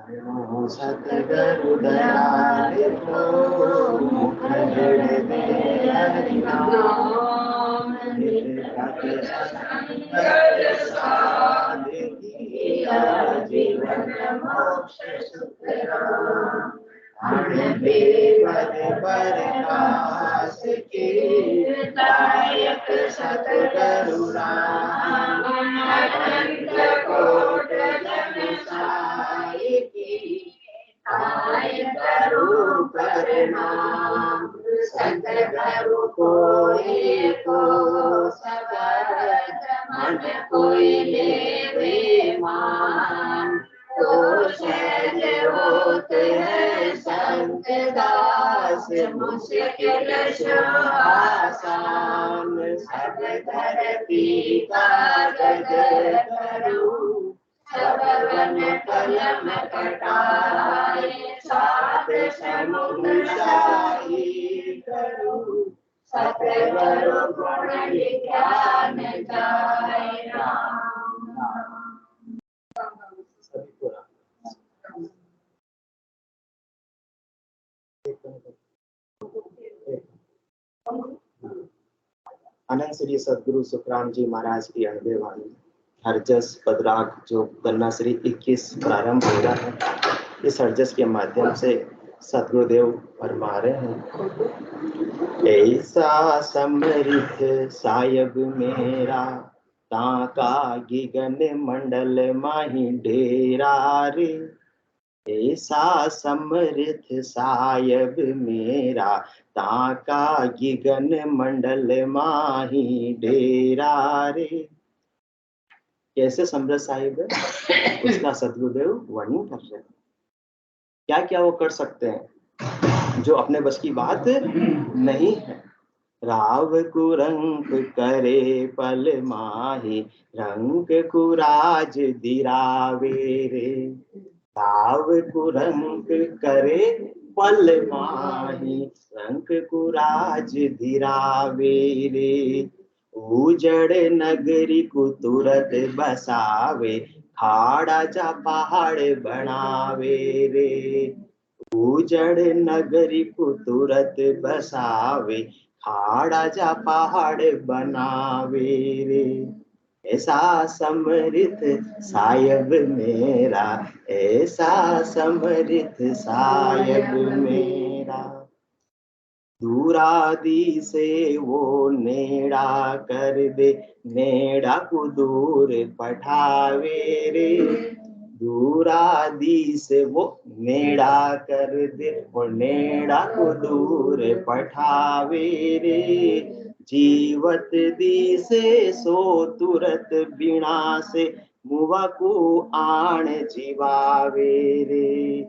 सतगुरु दयाल को मुखगण दे हरि नाम जीवन मोक्ष सुख प्रकाश की दायक सतगुरु राम अनंत कोट जन साई की दायक रूप नाम सतगुरु कोई को सबद मन कोई ले मान तो सहज होते हैं संत दास मुश्किल आसान सब धरती का जग करूं सब वन कलम कटाए सात समुदायी करूं सतगुरु गुण ज्ञान गाय राम। अनंत श्री सदगुरु सुखराम जी महाराज की अणबे वाणी हरजस पदराग जो गन्ना श्री 21 प्रारंभ हो रहा है, इस हरजस के माध्यम से सदगुरुदेव फरमा रहे हैं, ऐसा समृद्ध सायब मेरा ताका गिगन मंडल माही डेरा रे। ऐसा समृद्ध सायब मेरा ताका गिगन मंडल माही डेरा रे। कैसे समृद्ध साहिब है उसका सदगुरुदेव वर्णन कर रहे हैं। क्या क्या वो कर सकते हैं जो अपने बस की बात नहीं है। राव कुरंक करे पल माही रंग कुराज दिरावे रे। राव कुरंक करे पल माही रंग कुराज दिरावे रे। उजड़ नगरी को तुरत बसावे खाड़ा जा पहाड़ बनावे रे। उजड़ नगरी को तुरत बसावे खाड़ा जा पहाड़ बनावे रे। ऐसा समृद्ध सायब मेरा ऐसा समृद्ध सायब मेरा। दूरादि से वो नेड़ा कर दे नेड़ा को दूर पठावे रे। दूरादि से वो नेड़ा कर दे वो नेड़ा को दूर पठावे रे। जीवत दी से सो तुरत बिना से मुआ को आण जीवावे रे।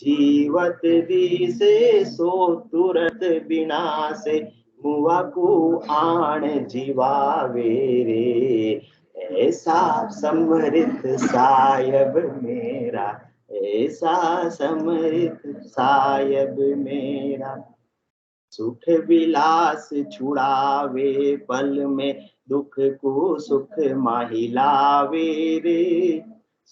जीवत दी से सो तुरत बिना से मुआ को आण जीवावे रे। ऐसा समृद्ध सायब मेरा ऐसा समृद्ध सायब मेरा। सुख विलास छुड़ावे पल में दुख को सुख महिलावे रे।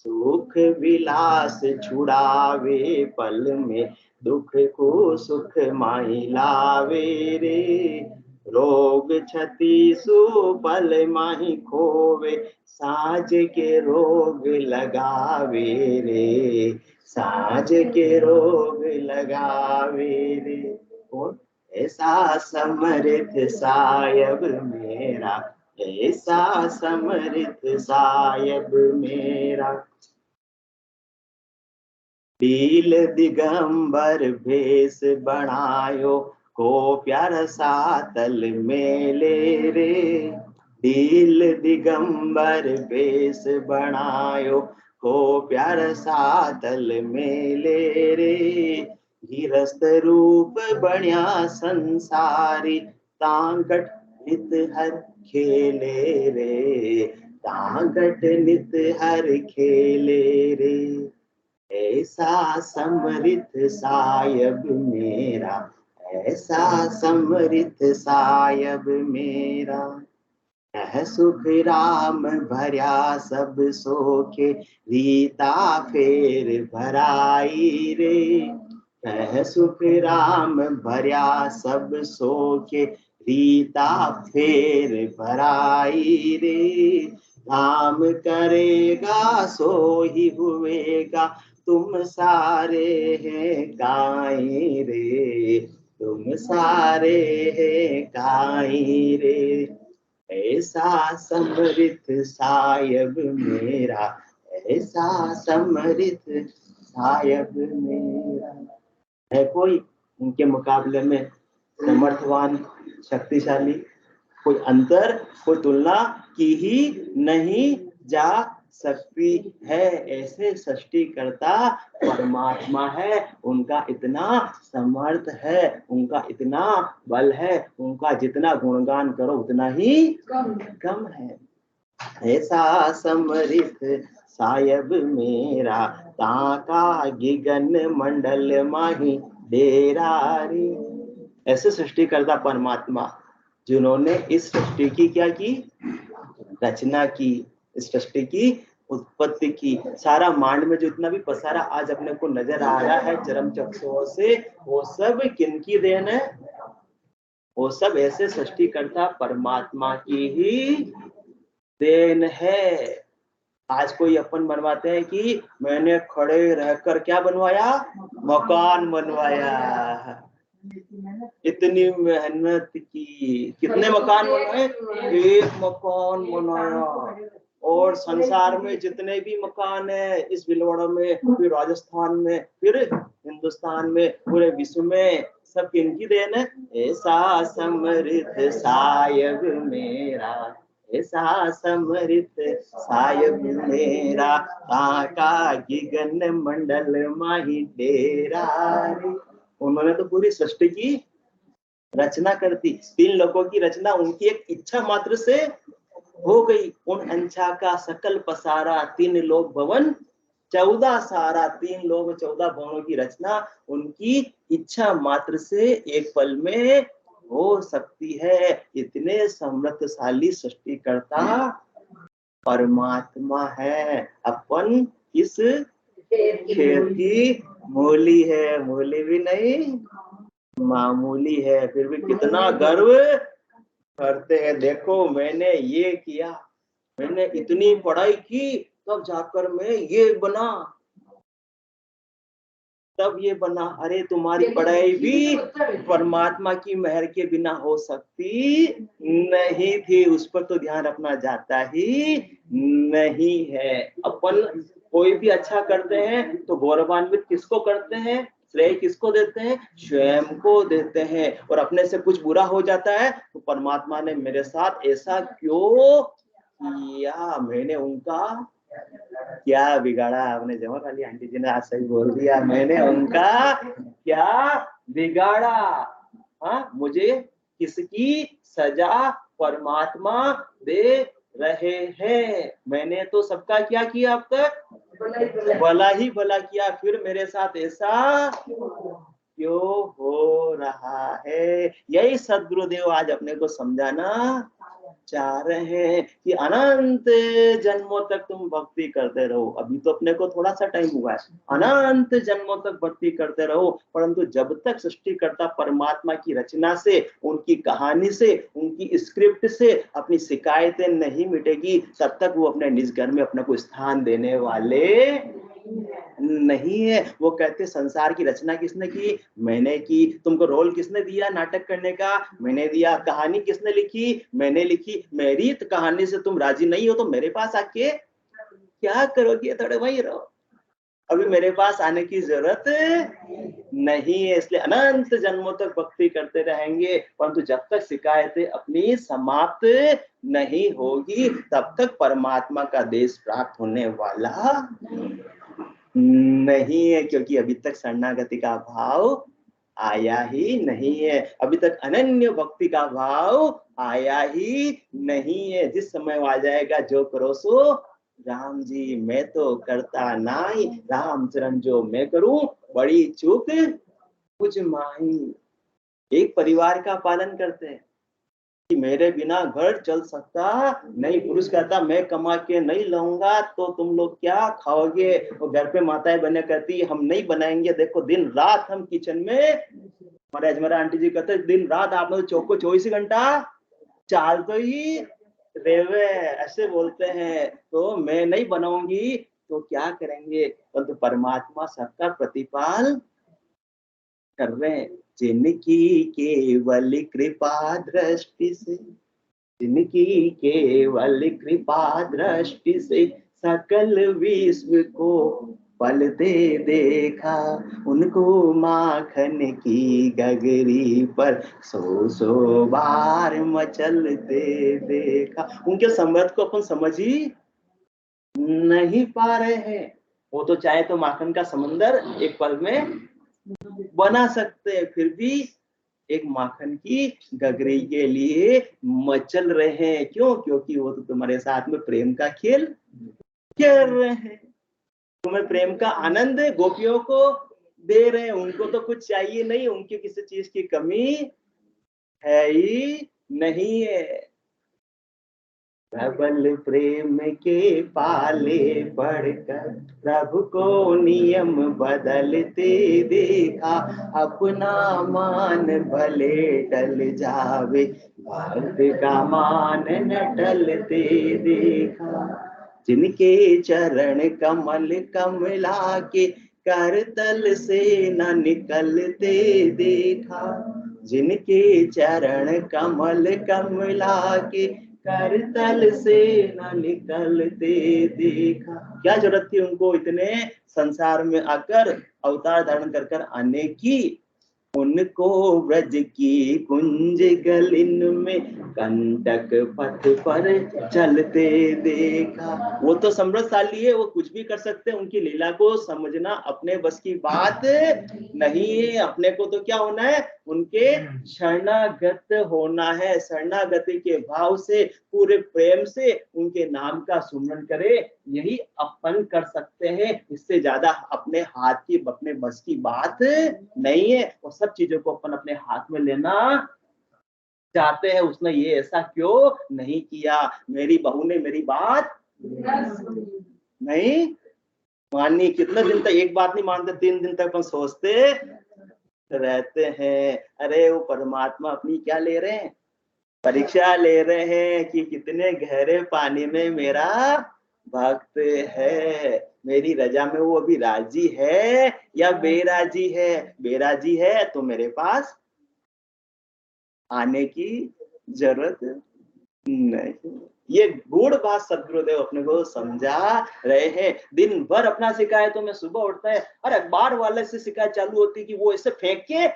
सुख विलास छुड़ावे पल में दुख को सुख महिलावे रे। रोग क्षति सु पल माही खोवे साँझ के रोग लगावे रे। साँझ के रोग लगावे रे। कौन? ऐसा समृद्ध सायब मेरा ऐसा समृद्ध सायब मेरा। पील दिगंबर भेष बनायो को प्यार सातल मेले रे। पील दिगंबर भेष बनायो को प्यार सातल मेले रे। गिरस्त रूप बण्या संसारी तांगट नित हर खेले रे। तांगट नित हर खेले रे। ऐसा समृद्ध सायब मेरा ऐसा समृद्ध सायब मेरा। कह सुख राम भर्या सब सोखे, रीता फेर भराई रे। कह सुख राम भर्या सब सोखे, रीता फेर भराई रे। राम करेगा सो ही हुएगा, तुम सारे हैं काई रे। तुम सारे हैं काई रे। ऐसा समृद्ध सायब मेरा, ऐसा समृद्ध सायब मेरा। है कोई उनके मुकाबले में समर्थवान, शक्तिशाली? कोई अंतर, कोई तुलना की ही नहीं जा सकती है। ऐसे सृष्टिकर्ता परमात्मा है, उनका इतना समर्थ है, उनका इतना बल है, उनका जितना गुणगान करो उतना ही कम है। ऐसा समृद्ध सायब मेरा, ताका गिगन मंडल माही डेरा रे। ऐसे सृष्टिकर्ता परमात्मा जिन्होंने इस सृष्टि की क्या की, रचना की, इस सृष्टि की उत्पत्ति की। सारा मांड में जितना भी पसारा आज अपने को नजर आ रहा है चरम चक्षुओं से, वो सब किनकी देन है? वो सब ऐसे सृष्टिकर्ता परमात्मा की ही देन है। आज कोई अपन बनवाते हैं कि मैंने खड़े रहकर क्या बनवाया, मकान बनवाया। इतनी मेहनत की, कितने मकान बनाए? एक मकान बनाया। और संसार में जितने भी मकान है, इस भीलवाड़ा में, फिर राजस्थान में, फिर हिंदुस्तान में, पूरे विश्व में, सब किनकी देन है? ऐसा समृद्ध सायब मेरा, ऐसा समृद्ध सायब मेरा, काका गिगन मंडल माही डेरा रे। उन्होंने तो पूरी सृष्टि की रचना कर दी। 3 लोगों की रचना उनकी एक इच्छा मात्र से हो गई। उन अंछा का सकल पसारा, 3 लोक भवन 14 सारा। 3 लोक 14 भवनों की रचना उनकी इच्छा मात्र से एक पल में हो सकती है। इतने समृद्धशाली सृष्टिकर्ता परमात्मा है। अपन इस खेत की मूली है, मूली भी नहीं मामूली है, फिर भी कितना गर्व करते हैं। देखो मैंने ये किया, मैंने इतनी पढ़ाई की, तब जाकर मैं ये बना, तब ये बना। अरे तुम्हारी पढ़ाई भी परमात्मा की मेहर के बिना हो सकती नहीं थी। उस पर तो ध्यान रखना जाता ही नहीं है। अपन कोई भी अच्छा करते हैं तो गौरवान्वित किसको करते हैं, श्रेय किसको देते हैं? स्वयं को देते हैं। और अपने से कुछ बुरा हो जाता है तो परमात्मा ने मेरे साथ ऐसा क्यों किया, मैंने उनका क्या बिगाड़ा। आपने जमा खाली आंटी जी ने आज सही बोल दिया, मैंने उनका क्या बिगाड़ा। हाँ, मुझे किसकी सजा परमात्मा दे रहे हैं? मैंने तो सबका क्या किया अब तक? भला ही भला किया, फिर मेरे साथ ऐसा क्यों हो रहा है? यही सद्गुरुदेव आज अपने को समझाना चाह रहे हैं कि अनंत जन्मों तक तुम भक्ति करते रहो। अभी तो अपने को थोड़ा सा टाइम हुआ है, अनंत जन्मों तक भक्ति करते रहो, परंतु जब तक सृष्टिकर्ता परमात्मा की रचना से, उनकी कहानी से, उनकी स्क्रिप्ट से अपनी शिकायतें नहीं मिटेगी, तब तक वो अपने निज घर में अपने को स्थान देने वाले नहीं है। वो कहते संसार की रचना किसने की? मैंने की। तुमको रोल किसने दिया नाटक करने का? मैंने दिया। कहानी किसने लिखी? मैंने लिखी। मेरी कहानी से तुम राजी नहीं हो तो मेरे पास आके क्या करोगे? थोड़े वहीं रहो, अभी मेरे पास आने की जरूरत नहीं है। इसलिए अनंत जन्मों तक भक्ति करते रहेंगे, परंतु जब तक शिकायतें अपनी समाप्त नहीं होगी तब तक परमात्मा का देश प्राप्त होने वाला नहीं है। क्योंकि अभी तक शरणागति का भाव आया ही नहीं है, अभी तक अनन्य भक्ति का भाव आया ही नहीं है। जिस समय आ जाएगा जो करो सो राम जी, मैं तो करता नाई, रामचरण जो मैं करूं बड़ी चूक कुछ माही। एक परिवार का पालन करते हैं, कि मेरे बिना घर चल सकता नहीं। पुरुष कहता मैं कमा के नहीं लाऊंगा तो तुम लोग क्या खाओगे। और घर पे माताएं बने कहती हम नहीं बनाएंगे, देखो दिन रात हम किचन में। हमारे अजमेरा आंटी जी कहते दिन रात आप लोग चौको 24 घंटा चाल तो ही रेवे, ऐसे बोलते हैं। तो मैं नहीं बनाऊंगी तो क्या करेंगे। परंतु परमात्मा सबका प्रतिपाल कर रहे हैं। जिनकी केवल कृपा दृष्टि से, जिनकी केवल कृपा दृष्टि से सकल विश्व को पल दे देखा, उनको माखन की गगरी पर सौ बार मचलते देखा। उनके संबंध को अपन समझ ही नहीं पा रहे हैं। वो तो चाहे तो माखन का समंदर एक पल में बना सकते हैं, फिर भी एक माखन की गगरी के लिए मचल रहे हैं। क्यों? क्योंकि वो तो तुम्हारे साथ में प्रेम का खेल खेल रहे हैं। तुम्हें प्रेम का आनंद गोपियों को दे रहे हैं। उनको तो कुछ चाहिए नहीं, उनकी किसी चीज की कमी है ही नहीं है। प्रबल प्रेम के पाले पड़कर प्रभु को नियम बदलते देखा, अपना मान भले टल जावे भक्त का मान न टलते देखा। जिनके चरण कमल कमला के करतल से न निकलते देखा, जिनके चरण कमल कमला के करतल से न निकलते देखा। क्या जरूरत थी उनको इतने संसार में आकर अवतार धारण कर कर आने की। उनको ब्रज की कुंज गलिन में कंटक पथ पर चलते देखा। वो तो समृद्धशाली है, वो कुछ भी कर सकते हैं। उनकी लीला को समझना अपने बस की बात नहीं है। अपने को तो क्या होना है, उनके शरणागत होना है। शरणागति के भाव से पूरे प्रेम से उनके नाम का सुमरन करे, यही अपन कर सकते हैं। इससे ज्यादा अपने हाथ की अपने बस की बात नहीं है। और सब चीजों को अपन अपने हाथ में लेना चाहते हैं। उसने ये ऐसा क्यों नहीं किया, मेरी बहू ने मेरी बात नहीं मानी। कितने दिन तक एक बात नहीं मानते, 3 दिन तक अपन सोचते रहते हैं। अरे वो परमात्मा अपनी क्या ले रहे हैं, परीक्षा ले रहे हैं कि कितने गहरे पानी में मेरा भक्त है। मेरी रजा में वो अभी राजी है या बेराजी है। बेराजी है तो मेरे पास आने की जरूरत नहीं। ये गूढ़ बात सदगुरुदेव अपने को समझा रहे हैं। दिन भर अपना शिकायतों में सुबह उठता है और अखबार वाले से शिकायत चालू होती है कि वो ऐसे फेंक के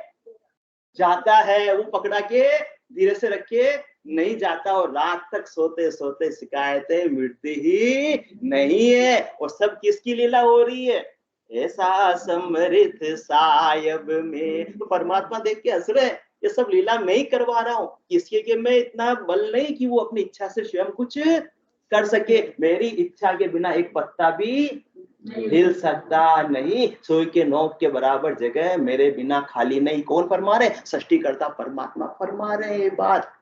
जाता है, वो पकड़ा के धीरे से रख के नहीं जाता। और रात तक सोते सोते शिकायतें मिटती ही नहीं है। और सब किसकी लीला हो रही है, ऐसा समृद्ध सायब में। तो परमात्मा देख के हंस रहे, ये सब लीला मैं ही करवा रहा हूँ। किसके के मैं इतना बल नहीं कि वो अपनी इच्छा से स्वयं कुछ कर सके। मेरी इच्छा के बिना एक पत्ता भी हिल सकता नहीं। सोई के नोक के बराबर जगह मेरे बिना खाली नहीं। कौन फरमा रहे, सृष्टि करता परमात्मा फरमा रहे ये बात।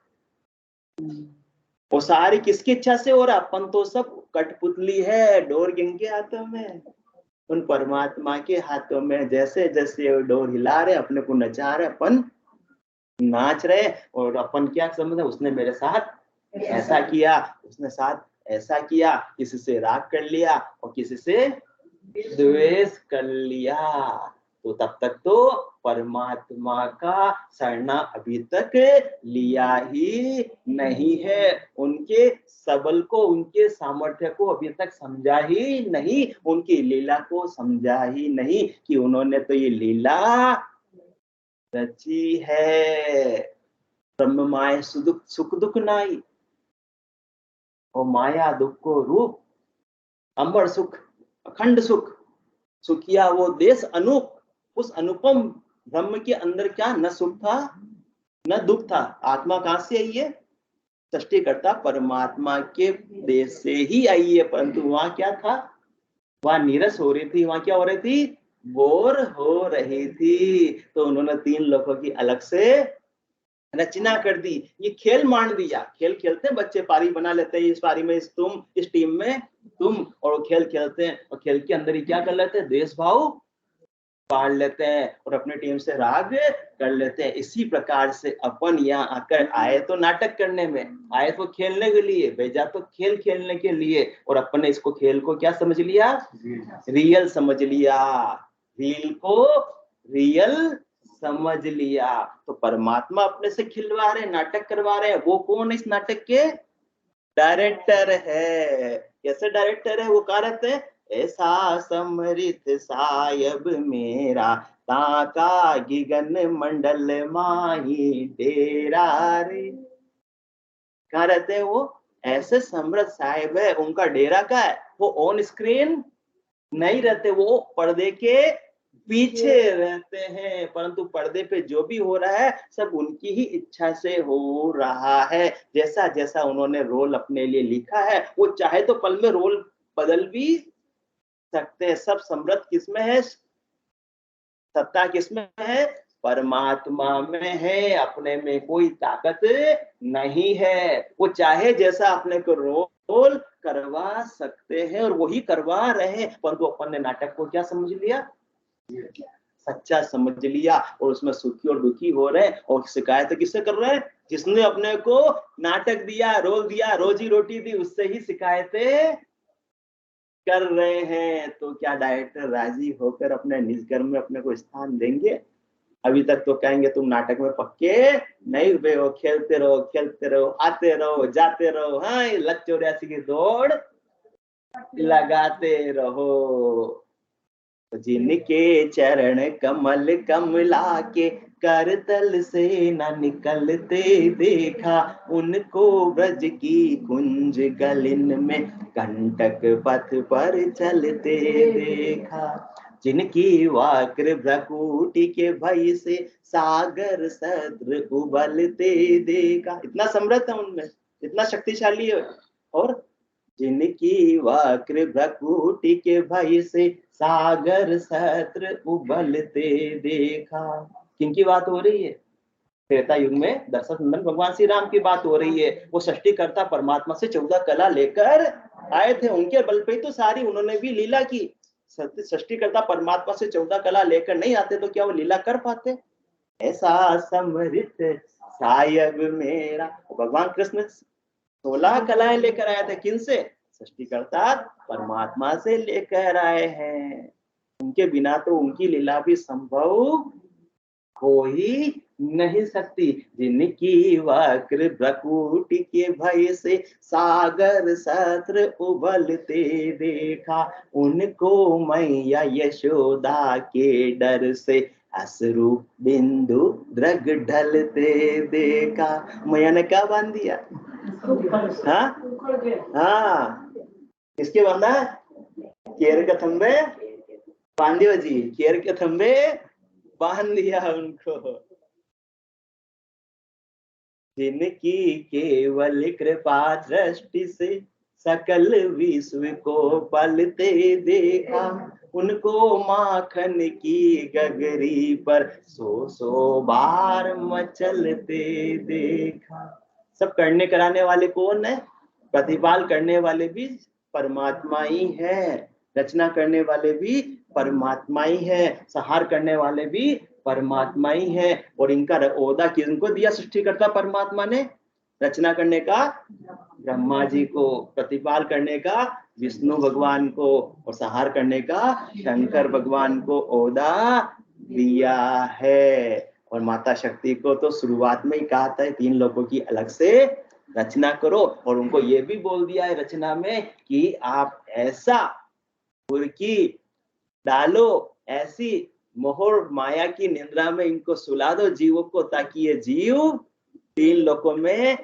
वो सारी किसकी इच्छा से हो रहा, अपन तो सब कठपुतली है डोर किनके हाथों में, उन परमात्मा के हाथों में। जैसे जैसे डोर हिला रहे, अपने को नचा रहे, अपन नाच रहे। और अपन क्या समझ, उसने मेरे साथ ऐसा किया, उसने साथ ऐसा किया, किसी से राग कर लिया और किसी से द्वेष कर लिया। तो तब तक तो परमात्मा का शरणा अभी तक लिया ही नहीं है। उनके सबल को, उनके सामर्थ्य को अभी तक समझा ही नहीं। उनकी लीला को समझा ही नहीं कि उन्होंने तो ये लीला रची है। ब्रह्म माया सुख दुख नाई, और माया दुख को रूप, अमर सुख अखंड सुख, सुखिया वो देश अनूप। उस अनुपम ब्रह्म के अंदर क्या न सुख था न दुख था। आत्मा कहां से आई है, सृष्टिकर्ता परमात्मा के देश से ही आई है। परंतु वहां क्या था, वहां नीरस हो रही थी। वहां क्या हो रही थी, बोर हो रही थी। तो उन्होंने 3 लोगों की अलग से रचना कर दी, ये खेल मान दिया। खेल खेलते हैं बच्चे, पारी बना लेते हैं, इस पारी में तुम, इस टीम में तुम, और वो खेल खेलते हैं और खेल के अंदर ही क्या कर लेते हैं, देश भाव पाल लेते हैं और अपनी टीम से राग कर लेते हैं। इसी प्रकार से अपन यहाँ आकर आए तो नाटक करने में, आए तो खेलने के लिए, भेजा तो खेल खेलने के लिए, और अपन ने इसको खेल को क्या समझ लिया, रियल समझ लिया, रील को रियल समझ लिया। तो परमात्मा अपने से खिलवा रहे, नाटक करवा रहे हैं। वो कौन है इस नाटक के, डायरेक्टर है। कैसे डायरेक्टर है, वो कहा रहते हैं, ऐसा समृत सायब मेरा, ताका गिगन मंडल माही डेरा रे। कहा रहते हैं वो, ऐसे समृत साहिब है, उनका डेरा का है। वो ऑन स्क्रीन नहीं रहते, वो पर्दे के पीछे रहते हैं, परंतु पर्दे पे जो भी हो रहा है सब उनकी ही इच्छा से हो रहा है। जैसा जैसा उन्होंने रोल अपने लिए लिखा है, वो चाहे तो पल में रोल बदल भी सकते हैं। सब समृद्ध किसमें है, सत्ता किसमें है, परमात्मा में है। अपने में कोई ताकत नहीं है। वो चाहे जैसा अपने को रोल करवा सकते हैं और वही करवा रहे हैं, परंतु अपन ने नाटक को क्या समझ लिया, सच्चा समझ लिया, और उसमें सुखी और दुखी हो रहे हैं। और शिकायत किससे कर रहे हैं, जिसने अपने को नाटक दिया, रोल दिया, रोजी रोटी दी, उससे ही शिकायतें कर रहे हैं। तो क्या डायरेक्टर राजी होकर अपने निज कर्म में अपने को स्थान देंगे? अभी तक तो कहेंगे तुम नाटक में पक्के नहीं हुए हो, खेलते रहो खेलते रहो, आते रहो जाते रहो, हाँ लक 84 की दौड़ लगाते रहो। जिनके चरण कमल कमला के करतल से न निकलते देखा, उनको ब्रज की कुंज गलिन में कंटक पथ पर चलते देखा। जिनकी वाक्र भ्रकुटी के भय से सागर सद्र उबलते देखा। इतना समृद्ध है उनमें, इतना शक्तिशाली है। और जिनकी वक्र भ्रकुटी के भय से सागर सत्र उबलते देखा। किनकी बात हो रही है, त्रेता युग में दशरथ नंदन भगवान श्री राम की बात हो रही है। वो सृष्टिकर्ता परमात्मा से 14 कला लेकर आए थे, उनके बल पे तो सारी उन्होंने भी लीला की। सृष्टिकर्ता परमात्मा से 14 कला लेकर नहीं आते तो क्या वो लीला कर पाते? ऐसा समृत सायब मेरा, भगवान कृष्ण 16 कलाएं लेकर आए थे। किनसे? सृष्टिकर्ता परमात्मा से लेकर आए हैं। उनके बिना तो उनकी लीला भी संभव हो ही नहीं सकती। जिनकी वक्र भ्रकुटी के भय से सागर सत्र उबलते देखा, उनको मैया यशोदा के डर से अश्रु बिंदु द्रग ढलते देखा। मैया ने क्या बांध दिया? हाँ, किसके बांधा? केर के थंबे बांधियो जी, केर के थंबे बांध दिया उनको। जिनकी केवल कृपा दृष्टि से सकल विश्व को पलते देखा, उनको माखन की गगरी पर 100 बार मचलते देखा। सब करने कराने वाले कौन है? प्रतिपाल करने वाले भी परमात्मा ही है, रचना करने वाले भी परमात्मा ही है, संहार करने वाले भी परमात्मा ही है। और इनका ओहदा किनको दिया सृष्टिकर्ता परमात्मा ने? रचना करने का ब्रह्मा जी को, प्रतिपाल करने का विष्णु भगवान को, और संहार करने का शंकर भगवान को ओहदा दिया है। और माता शक्ति को तो शुरुआत में ही कहा था 3 लोगों की अलग से रचना करो, और उनको ये भी बोल दिया है रचना में कि आप ऐसा बुरकी डालो, ऐसी मोहर माया की निद्रा में इनको सुला दो जीवों को, ताकि ये जीव 3 लोकों में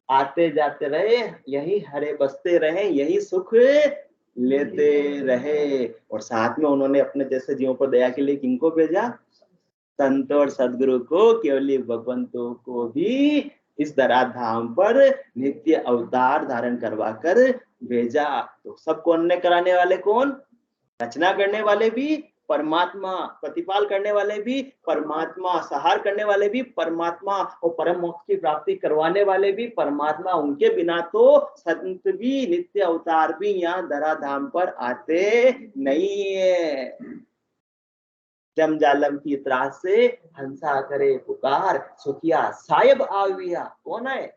आते जाते रहे, यही हरे बसते रहे, यही सुख लेते रहे। और साथ में उन्होंने अपने जैसे जीवों पर दया के लिए किनको भेजा? संत और सदगुरु को, केवली भगवंतों को भी इस धराधाम पर नित्य अवतार धारण करवा कर भेजा। तो सब कौन ने कराने वाले कौन? रचना करने वाले भी परमात्मा, प्रतिपाल करने वाले भी परमात्मा, सहार करने वाले भी परमात्मा और परम मोक्ष की प्राप्ति करवाने वाले भी परमात्मा। उनके बिना तो संत भी, नित्य अवतार भी यहाँ धराधाम पर आते नहीं है। जम जालम की त्रास से हंसा करे पुकार, सुखिया साहेब आविया। कौन है?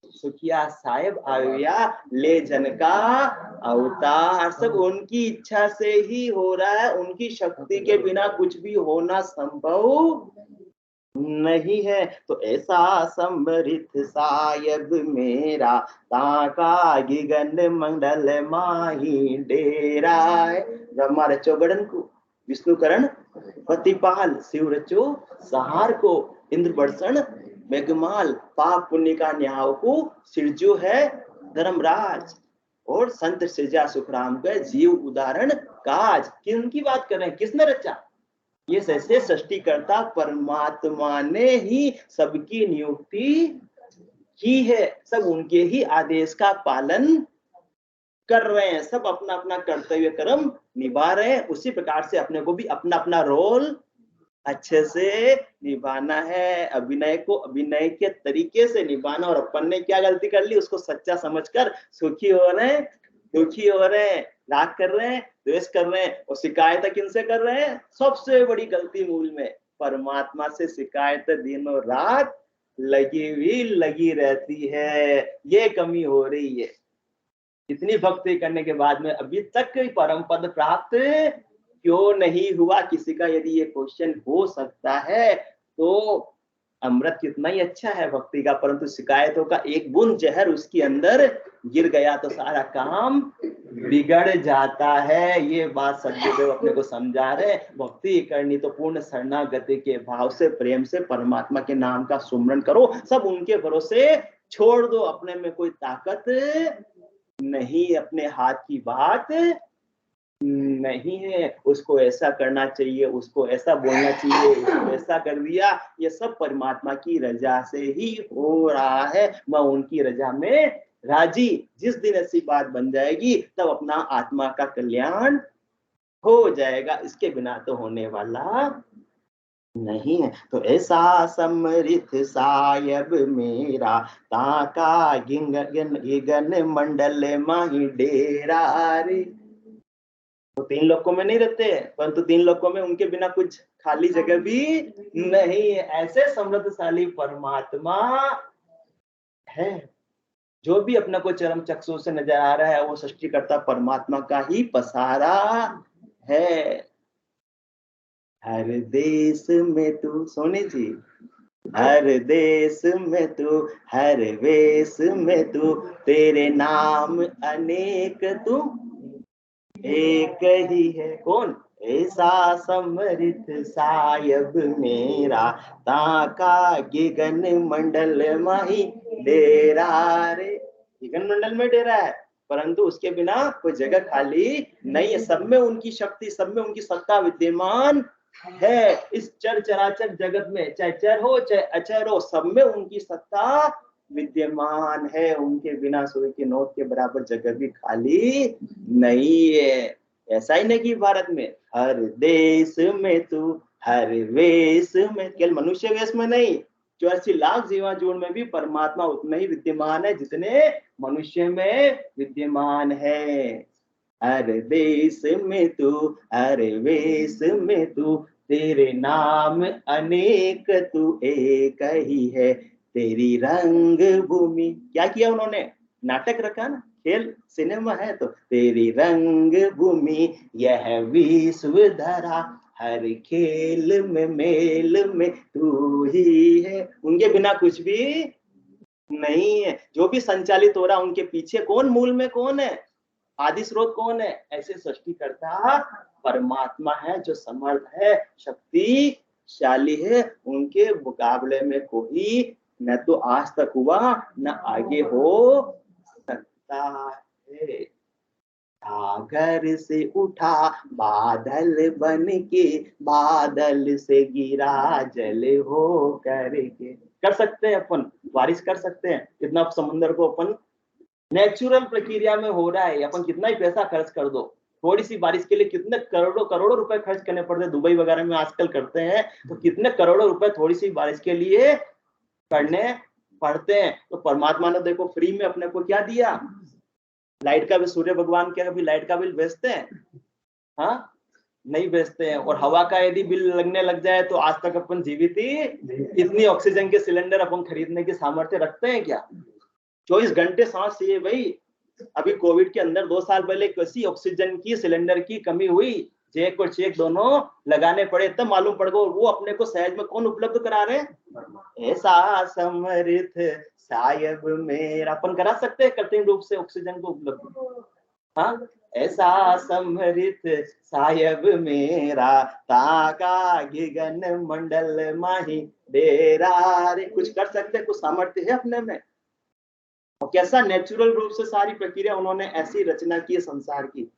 सुखिया साहेब आविया, ले जन का अवतार। सब उनकी इच्छा से ही हो रहा है, उनकी शक्ति के बिना कुछ भी होना संभव नहीं है। तो ऐसा समृत सायब मेरा, ताका गिगन मंडल माही डेरा है। जब हमारे चौगड़न को विष्णुकरण प्रतिपाल, शिव रचो सहार को, इंद्र बर्षण मेघमाल, पाप पुण्य का न्याव को सिरजो है धर्मराज, और संत सृजा सुखराम के जीव उदाहरण काज। किनकी बात कर रहे हैं? किसने रचा? ये ऐसे सृष्टिकर्ता परमात्मा ने ही सबकी नियुक्ति की है। सब उनके ही आदेश का पालन कर रहे हैं, सब अपना अपना कर्तव्य कर्म निभा रहे हैं। उसी प्रकार से अपने को भी अपना अपना रोल अच्छे से निभाना है, अभिनय को अभिनय के तरीके से निभाना। और अपन ने क्या गलती कर ली उसको सच्चा समझकर सुखी हो रहे हैं, दुखी हो रहे हैं, राग कर रहे हैं, द्वेष कर रहे हैं, और शिकायत किनसे कर रहे हैं? सबसे बड़ी गलती मूल में परमात्मा से शिकायत दिनों रात लगी रहती है। ये कमी हो रही है। इतनी भक्ति करने के बाद में अभी तक परम पद प्राप्त क्यों नहीं हुआ? किसी का यदि ये क्वेश्चन हो सकता है तो अमृत कितना ही अच्छा है भक्ति का, परंतु शिकायतों का एक बूंद जहर उसके अंदर गिर गया तो सारा काम बिगड़ जाता है। ये बात सदगुरुदेव अपने को समझा रहे। भक्ति करनी तो पूर्ण शरणागति के भाव से, प्रेम से परमात्मा के नाम का सुमरन करो, सब उनके भरोसे छोड़ दो। अपने में कोई ताकत नहीं, अपने हाथ की बात नहीं है। उसको ऐसा करना चाहिए, उसको ऐसा बोलना चाहिए, उसको ऐसा कर दिया, ये सब परमात्मा की रजा से ही हो रहा है। मैं उनकी रजा में राजी। जिस दिन ऐसी बात बन जाएगी तब अपना आत्मा का कल्याण हो जाएगा, इसके बिना तो होने वाला नहीं है। तो ऐसा समृत सायब मेरा, ताका गिगन मंडल माही डेरा रे। वो तीन लोकों में नहीं रहते, परंतु तीन लोकों में उनके बिना कुछ खाली जगह भी नहीं है। ऐसे समृद्धशाली परमात्मा है। जो भी अपने को चरम चक्षु से नजर आ रहा है वो सृष्टिकर्ता परमात्मा का ही पसारा है। हर देश में तू, सोनी जी, हर देश में तू, हर वेश में तू, तेरे नाम अनेक तू एक ही है। कौन? ऐसा समृत सायब मेरा, ताका गिगन मंडल माही डेरा रे। गिगन मंडल में डेरा है, परंतु उसके बिना कोई जगह खाली नहीं है। सब में उनकी शक्ति, सब में उनकी सत्ता विद्यमान है। इस चर चराचर जगत में, चाहे चर हो चाहे अचर हो, सब में उनकी सत्ता विद्यमान है। उनके बिना सूर्य की नोक के बराबर जगह भी खाली नहीं है। ऐसा ही नहीं कि भारत में हर देश में तू, हर वेश में, केवल मनुष्य वेश में नहीं, 84 लाख जीवा जोड़ में भी परमात्मा उतना ही विद्यमान है जितने मनुष्य में विद्यमान है। हर देश में तू, हर वेश में तू, तेरे नाम अनेक तू एक ही है। तेरी रंग भूमि, क्या किया उन्होंने? नाटक रखा ना, खेल सिनेमा है। तो तेरी रंग भूमि यह विश्व धरा, हर खेल में मेल में तू ही है। उनके बिना कुछ भी नहीं है। जो भी संचालित हो रहा उनके पीछे कौन, मूल में कौन है? आदि स्रोत कौन है? ऐसे सृष्टिकर्ता परमात्मा है जो समर्थ है, शक्तिशाली है। उनके मुकाबले में कोई न तो आज तक हुआ न आगे हो सकता है। सागर से उठा बादल बन के, बादल से गिरा जल हो करके। कर सकते हैं अपन, बारिश कर सकते हैं। कितना समुद्र को अपन नेचुरल प्रक्रिया में हो रहा है, अपन कितना ही पैसा खर्च कर दो, थोड़ी सी बारिश के लिए कितने करोड़ों करोड़ों रुपए खर्च करने पड़ते हैं, दुबई वगैरह में आजकल करते हैं, तो कितने करोड़ों रुपए थोड़ी सी बारिश के लिए करने पड़ते हैं। तो परमात्मा ने देखो फ्री में अपने को क्या दिया, लाइट का बिल, सूर्य भगवान क्या कभी लाइट का बिल बेचते हैं? हाँ, नहीं बेचते हैं। और हवा का यदि बिल लगने लग जाए तो आज तक अपन जीवित ही, इतनी ऑक्सीजन के सिलेंडर अपन खरीदने की सामर्थ्य रखते हैं क्या? 24 घंटे सांस चाहिए भाई। अभी कोविड के अंदर 2 साल पहले कैसी ऑक्सीजन की सिलेंडर की कमी हुई, चेक और चेक दोनों लगाने पड़े, तब मालूम पड़ गया। वो अपने को सहज में कौन उपलब्ध करा रहे हैं? ऐसा समृद्ध सायब मेरा, अपन करा सकते हैं कृत्रिम रूप से ऑक्सीजन को उपलब्ध? हाँ, ऐसा समृद्ध सायब मेरा, ताका गगन मंडल माही डेरा रे। कुछ कर सकते, कुछ सामर्थ्य है अपने में। और कैसा नेचुरल रूप से सारी प्रक्रिया उन्होंने ऐसी रचना की है संसार की।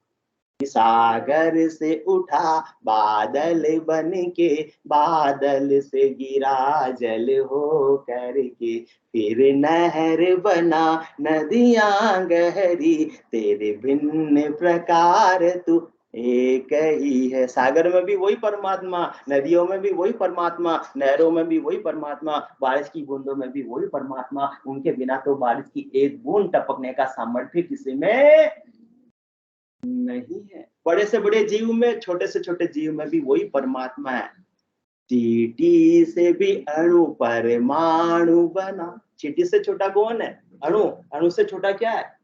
सागर से उठा बादल बन के, बादल से गिरा जल हो करके, फिर नहर बना नदियां गहरी, तेरे भिन्न प्रकार तू एक ही है। सागर में भी वही परमात्मा, नदियों में भी वही परमात्मा, नहरों में भी वही परमात्मा, बारिश की बूंदों में भी वही परमात्मा। उनके बिना तो बारिश की एक बूंद टपकने का सामर्थ्य किसी में नहीं है। बड़े से बड़े जीव में, छोटे से छोटे जीव में भी वही परमात्मा है। चींटी से भी अणु परमाणु बना। चींटी से छोटा कौन है? अणु। अणु से छोटा क्या है?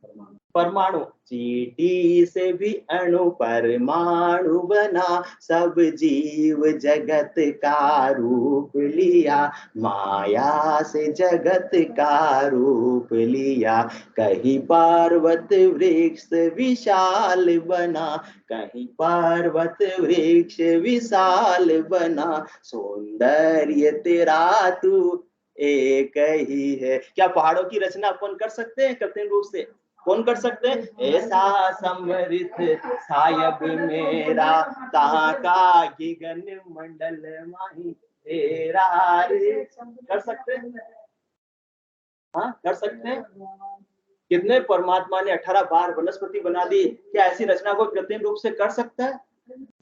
परमाणु। चींटी से भी अणु परमाणु बना, सब जीव जगत का रूप लिया, माया से जगत का रूप लिया। कहीं पर्वत वृक्ष विशाल बना, कहीं पर्वत वृक्ष विशाल बना, सौंदर्य तेरा तू एक ही है। क्या पहाड़ों की रचना अपन कर सकते हैं कृत्रिम रूप से? कौन कर सकते हैं? ऐसा समृद्ध सायब मेरा, ताका गगन मंडल माही तेरा रे। कर सकते हैं? हाँ, कर सकते हैं। कितने परमात्मा ने 18 बार वनस्पति बना दी, क्या ऐसी रचना को कृत्रिम रूप से कर सकता है?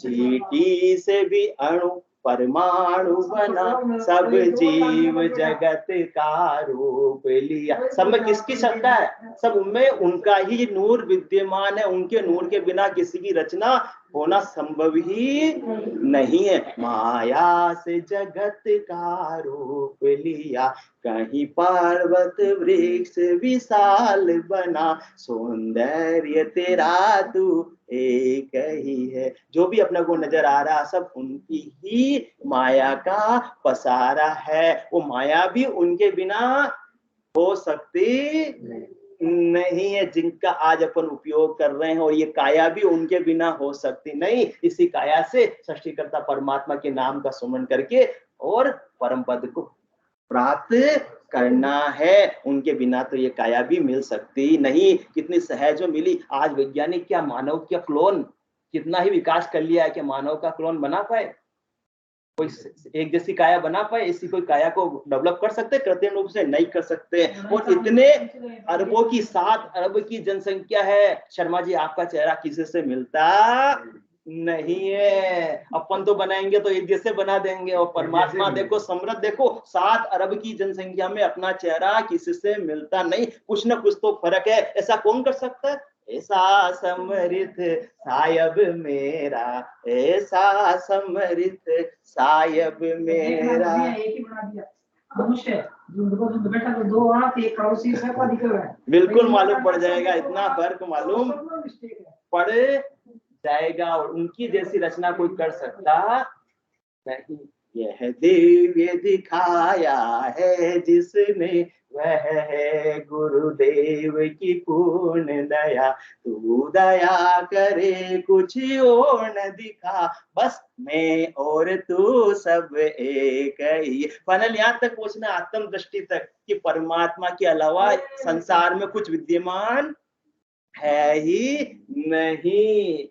चींटी से भी अणु परमाणु बना, सब जीव जगत का रूप लिया। सब में किसकी सत्ता है? सब में उनका ही नूर विद्यमान है। उनके नूर के बिना किसी की रचना होना संभव ही नहीं है। माया से जगत का रूप लिया, कहीं पर्वत वृक्ष विशाल बना, सौंदर्य तेरा तू एक ही है। जो भी अपने को नजर आ रहा सब उनकी ही माया का पसारा है। वो माया भी उनके बिना हो सकती नहीं है, जिनका आज अपन उपयोग कर रहे हैं। और ये काया भी उनके बिना हो सकती नहीं। इसी काया से सृष्टिकर्ता परमात्मा के नाम का सुमन करके और परम पद को प्राप्त करना है। उनके बिना तो ये काया भी मिल सकती नहीं। कितनी सहज में मिली। आज वैज्ञानिक क्या मानव क्या क्लोन कितना ही विकास कर लिया है कि मानव का क्लोन बना पाए, कोई एक जैसी काया बना पाए। इसी कोई काया को डेवलप कर सकते कृत्रिम रूप से? नहीं कर सकते। और इतने अरबों की 7 अरब की जनसंख्या है, शर्मा जी आपका चेहरा किसी से मिलता नहीं है। अपन तो बनाएंगे तो एक जैसे बना देंगे, और परमात्मा देखो समृद्ध, देखो 7 अरब की जनसंख्या में अपना चेहरा किसी से मिलता नहीं। कुछ ना कुछ तो फर्क है। ऐसा कौन कर सकता है? ऐसा समृद्ध सायब मेरा, ऐसा समृद्ध सायब मेरा। बिल्कुल मालूम पड़ जाएगा, इतना फर्क मालूम पड़ जाएगा। और उनकी जैसी रचना कोई कर सकता नहीं। यह दिव्य दिखाया है जिसने, वह है गुरुदेव की पूर्ण दया। तू दया करे कुछ और न दिखा, बस मैं और तू सब एक ही। फाइनल यहाँ तक पहुंचना, आत्म दृष्टि तक, कि परमात्मा के अलावा संसार में कुछ विद्यमान है ही नहीं।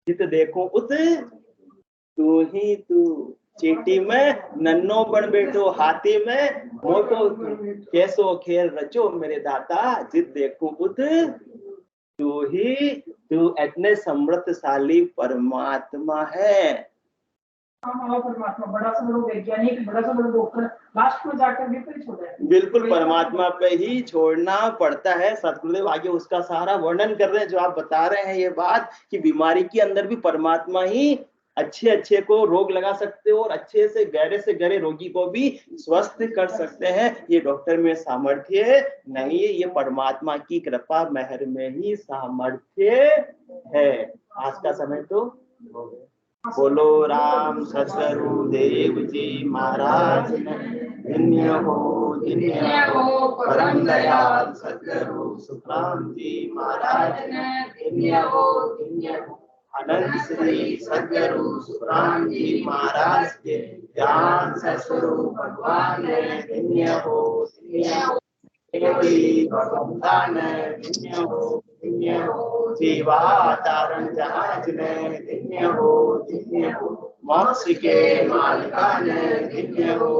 जित देखो उत तू ही तू, चींटी में नन्नो बन बैठो, हाथी में मोटो कैसो खेल रचो मेरे दाता। जित देखो उत तू ही तू इतने समृद्धशाली परमात्मा है। हमारा परमात्मा बड़ा सा बड़ा वैज्ञानिक, बड़ा सा बड़ा डॉक्टर, लास्ट में जाकर विपरीत होता है। बिल्कुल परमात्मा पे ही छोड़ना पड़ता है। सतगुरुदेव आगे उसका सारा वर्णन कर रहे हैं, जो आप बता रहे हैं ये बात कि बीमारी के अंदर भी परमात्मा ही अच्छे को रोग लगा सकते हो और अच्छे से गहरे रोगी को भी स्वस्थ कर सकते हैं। ये डॉक्टर में सामर्थ्य नहीं है, ये परमात्मा की कृपा मेहर में ही सामर्थ्य है। आज का समय तो हो गया। बोलो राम सतगुरु देव जी महाराज धन्य हो परम दयाल सतगुरु सुखराम जी महाराज धन्य हो। अनंत श्री सतगुरु सुखराम जी महाराज के ज्ञान सतस्वरूप भगवान धन्य हो। भगवान धन्य हो। सेवा तारण जहाज धन्य हो। मोक्ष के मालिकान धन्य हो।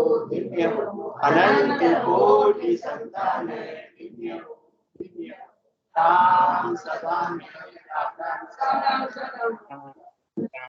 अनंत कोटि संतान धन्य हो। राम सदा